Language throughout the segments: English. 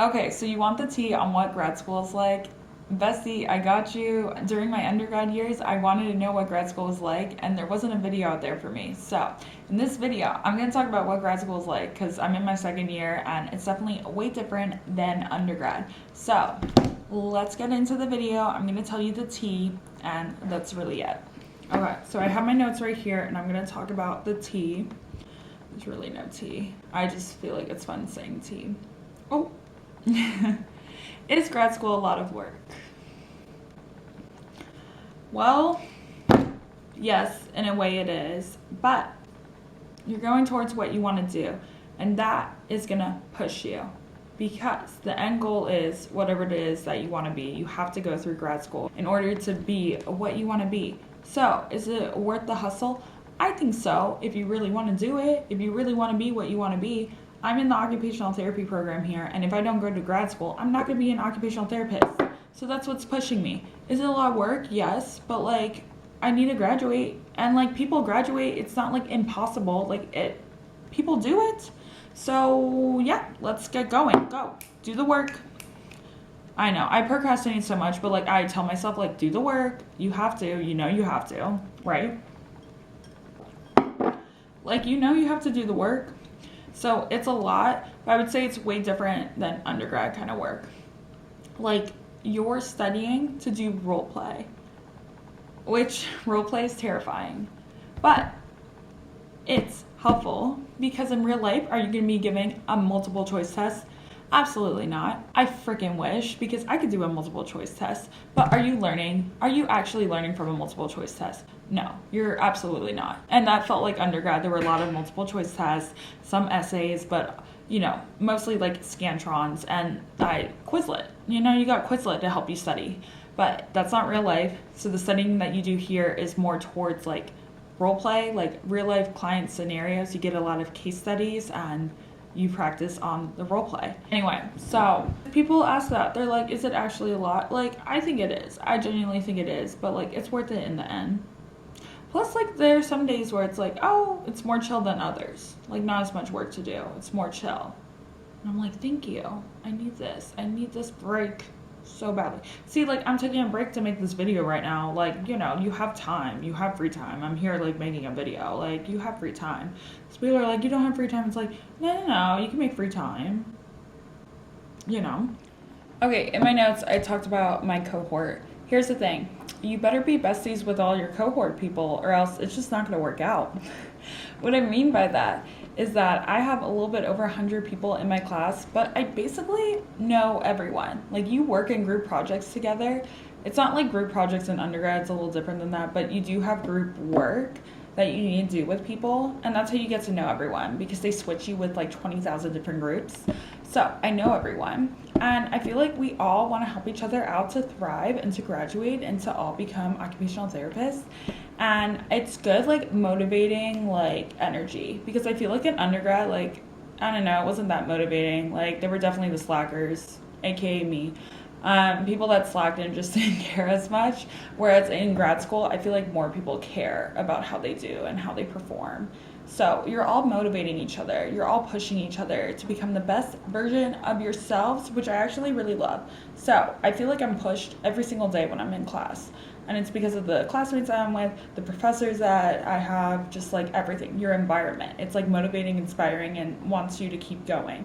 Okay, so you want the tea on what grad school is like? Bestie, I got you. During my undergrad years, I wanted to know what grad school was like, and there wasn't a video out there for me. So, in this video, I'm going to talk about what grad school is like because I'm in my second year and it's definitely way different than undergrad. So, let's get into the video. I'm going to tell you the tea, and that's really it. Okay, so I have my notes right here, and I'm going to talk about the tea. There's really no tea. I just feel like it's fun saying tea. Oh. Is grad school a lot of work? Well, yes, in a way it is, but you're going towards what you want to do, and that is going to push you because the end goal is whatever it is that you want to be. You have to go through grad school in order to be what you want to be. So, is it worth the hustle? I think so, if you really want to do it, if you really want to be what you want to be. I'm in the occupational therapy program here, and if I don't go to grad school, I'm not going to be an occupational therapist. So that's what's pushing me. Is it a lot of work? Yes, but like I need to graduate, and like people graduate, it's not like impossible. People do it. So yeah, let's get going. Go. Do the work. I know, I procrastinate so much, but like I tell myself like do the work. You have to, you have to, right? Like you have to do the work. So it's a lot, but I would say it's way different than undergrad kind of work. Like you're studying to do role play, which role play is terrifying, but it's helpful because in real life, are you going to be giving a multiple choice test? Absolutely not. I freaking wish because I could do a multiple choice test, but are you learning? Are you actually learning from a multiple choice test? No, you're absolutely not. And that felt like undergrad. There were a lot of multiple choice tests, some essays, but mostly like Scantrons and Quizlet. You got Quizlet to help you study, but that's not real life. So the studying that you do here is more towards like role play, like real life client scenarios. You get a lot of case studies and you practice on the role play. Anyway, so people ask that. They're like, is it actually a lot? Like, I think it is. I genuinely think it is, but like it's worth it in the end. Plus, like, there are some days where it's like, oh, it's more chill than others. Like, not as much work to do. It's more chill. And I'm like, thank you. I need this. I need this break so badly. See, like, I'm taking a break to make this video right now. Like, you have time. You have free time. I'm here, like, making a video. Like, you have free time. So people are like, you don't have free time. It's like, no. You can make free time. Okay, in my notes, I talked about my cohort. Here's the thing. You better be besties with all your cohort people or else it's just not going to work out. What I mean by that is that I have a little bit over 100 people in my class, but I basically know everyone. Like you work in group projects together. It's not like group projects in undergrad, it's a little different than that, but you do have group work that you need to do with people, and that's how you get to know everyone because they switch you with like 20,000 different groups. So I know everyone, and I feel like we all want to help each other out to thrive and to graduate and to all become occupational therapists. And it's good, like motivating, like energy, because I feel like in undergrad, like I don't know, it wasn't that motivating. Like there were definitely the slackers, aka me. People that slacked and just didn't care as much. Whereas in grad school, I feel like more people care about how they do and how they perform. So you're all motivating each other. You're all pushing each other to become the best version of yourselves, which I actually really love. So I feel like I'm pushed every single day when I'm in class. And it's because of the classmates that I'm with, the professors that I have, just like everything, your environment. It's like motivating, inspiring, and wants you to keep going.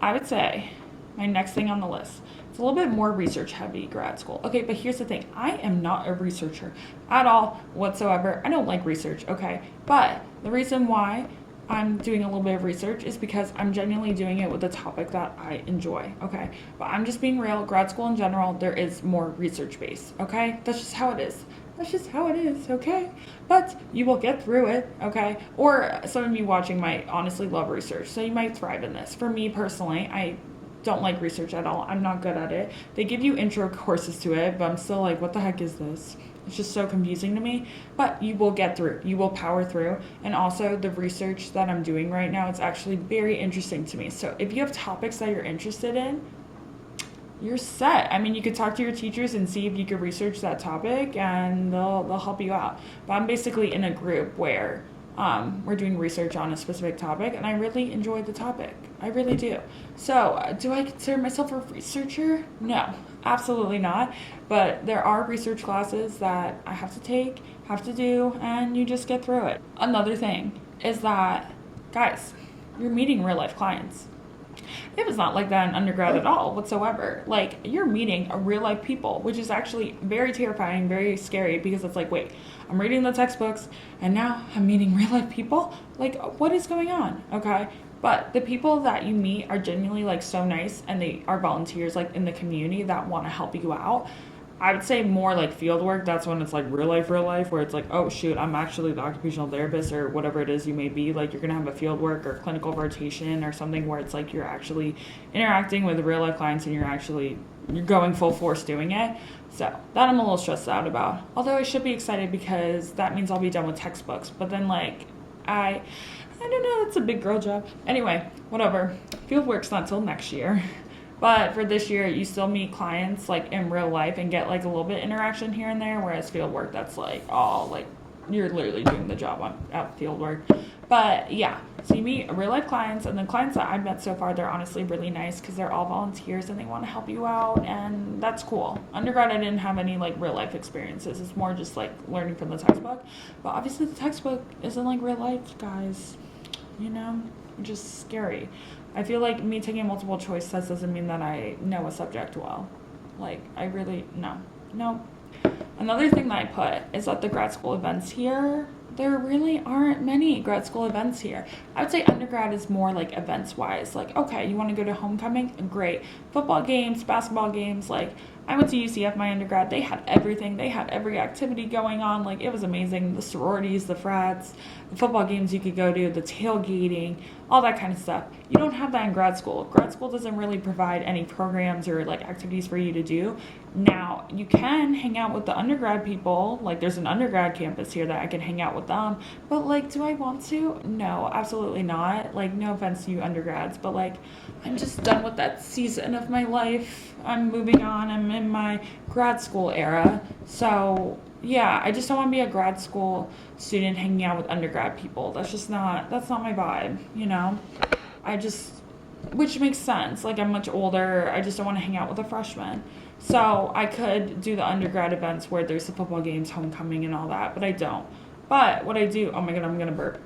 I would say my next thing on the list. It's a little bit more research heavy grad school. Okay, but here's the thing. I am not a researcher at all whatsoever. I don't like research, okay? But the reason why I'm doing a little bit of research is because I'm genuinely doing it with a topic that I enjoy, okay? But I'm just being real. Grad school in general, there is more research based, okay? That's just how it is. That's just how it is, okay? But you will get through it, okay? Or some of you watching might honestly love research, so you might thrive in this. For me personally, I don't like research at all. I'm not good at it. They give you intro courses to it, but I'm still like, what the heck is this? It's just so confusing to me, but you will get through. You will power through. And also the research that I'm doing right now, it's actually very interesting to me. So if you have topics that you're interested in, you're set. I mean, you could talk to your teachers and see if you could research that topic and they'll help you out. But I'm basically in a group where We're doing research on a specific topic, and I really enjoy the topic. I really do. So, do I consider myself a researcher? No, absolutely not. But there are research classes that I have to take, have to do, and you just get through it. Another thing is that, guys, you're meeting real life clients. It was not like that in undergrad at all whatsoever. Like, you're meeting a real life people, which is actually very terrifying, very scary, because it's like, wait, I'm reading the textbooks and now I'm meeting real life people? Like, what is going on? Okay. But the people that you meet are genuinely like so nice, and they are volunteers like in the community that want to help you out. I would say more like field work. That's when it's like real life, where it's like, oh shoot, I'm actually the occupational therapist or whatever it is you may be. Like, you're gonna have a field work or clinical rotation or something where it's like you're actually interacting with real life clients and you're going full force doing it. So that I'm a little stressed out about. Although I should be excited because that means I'll be done with textbooks. But then like I don't know, that's a big girl job. Anyway, whatever. Field work's not till next year. But for this year, you still meet clients like in real life and get like a little bit interaction here and there, whereas field work, that's like all like you're literally doing the job at field work. But yeah, so you meet real life clients, and the clients that I've met so far, they're honestly really nice because they're all volunteers and they want to help you out, and that's cool. Undergrad, I didn't have any like real life experiences. It's more just like learning from the textbook. But obviously the textbook isn't like real life, guys, you know, just scary. I feel like me taking a multiple choice test doesn't mean that I know a subject well. Like, I really, no. Another thing that I put is that the grad school events here, there really aren't many grad school events here. I would say undergrad is more like events wise. Like, okay, you want to go to homecoming? Great. Football games, basketball games, like, I went to UCF my undergrad. They had everything. They had every activity going on. Like, it was amazing. The sororities, the frats, the football games you could go to, the tailgating, all that kind of stuff. You don't have that in grad school. Grad school doesn't really provide any programs or like activities for you to do. Now, you can hang out with the undergrad people. Like, there's an undergrad campus here that I can hang out with them. But like, do I want to? No, absolutely not. Like, no offense to you undergrads, but like, I'm just done with that season of my life. I'm moving on. I'm in my grad school era. So yeah, I just don't want to be a grad school student hanging out with undergrad people. That's not my vibe, you know? Which makes sense. Like, I'm much older. I just don't want to hang out with a freshman. So I could do the undergrad events where there's the football games, homecoming, and all that, but I don't. But what I do, oh my god, I'm gonna burp.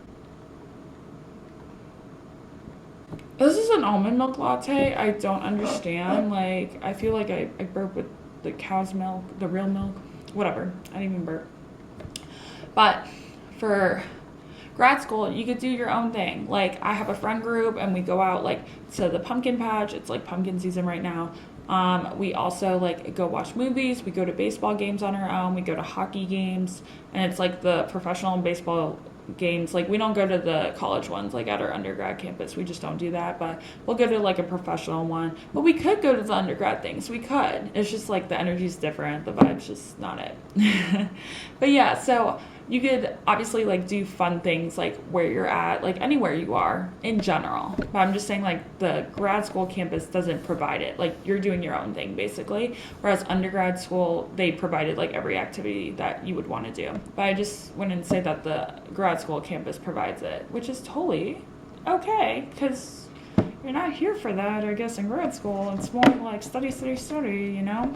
This is an almond milk latte. I don't understand. Like, I feel like I burp with the cow's milk, the real milk, whatever. I didn't even burp. But for grad school, you could do your own thing. Like, I have a friend group and we go out like to the pumpkin patch. It's like pumpkin season right now. We also like go watch movies. We go to baseball games on our own. We go to hockey games, and it's like the professional baseball games. Like, we don't go to the college ones like at our undergrad campus. We just don't do that, but we'll go to like a professional one. But we could go to the undergrad things. We could. It's just like the energy's different. The vibe's just not it. But yeah, so you could obviously like do fun things like where you're at, like anywhere you are in general. But I'm just saying, like, the grad school campus doesn't provide it. Like, you're doing your own thing basically. Whereas undergrad school, they provided like every activity that you would want to do. But I just wouldn't say that the grad school campus provides it, which is totally okay, because you're not here for that, I guess, in grad school. It's more like study, you know?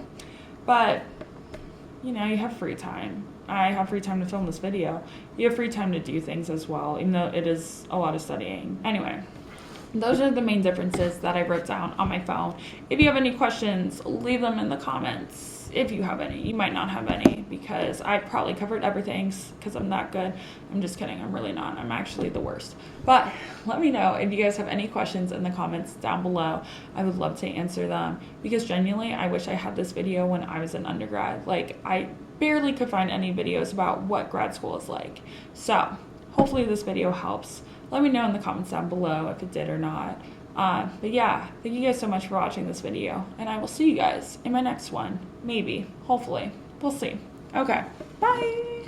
But, you know, you have free time. I have free time to film this video. You have free time to do things as well, even though it is a lot of studying. Anyway, those are the main differences that I wrote down on my phone. If you have any questions, leave them in the comments. If you have any. You might not have any, because I probably covered everything because I'm that good. I'm just kidding. I'm really not. I'm actually the worst. But let me know if you guys have any questions in the comments down below. I would love to answer them, because genuinely, I wish I had this video when I was in undergrad. Like, I barely could find any videos about what grad school is like. So hopefully this video helps. Let me know in the comments down below if it did or not. But yeah, thank you guys so much for watching this video, and I will see you guys in my next one. Maybe, hopefully, we'll see. Okay, bye.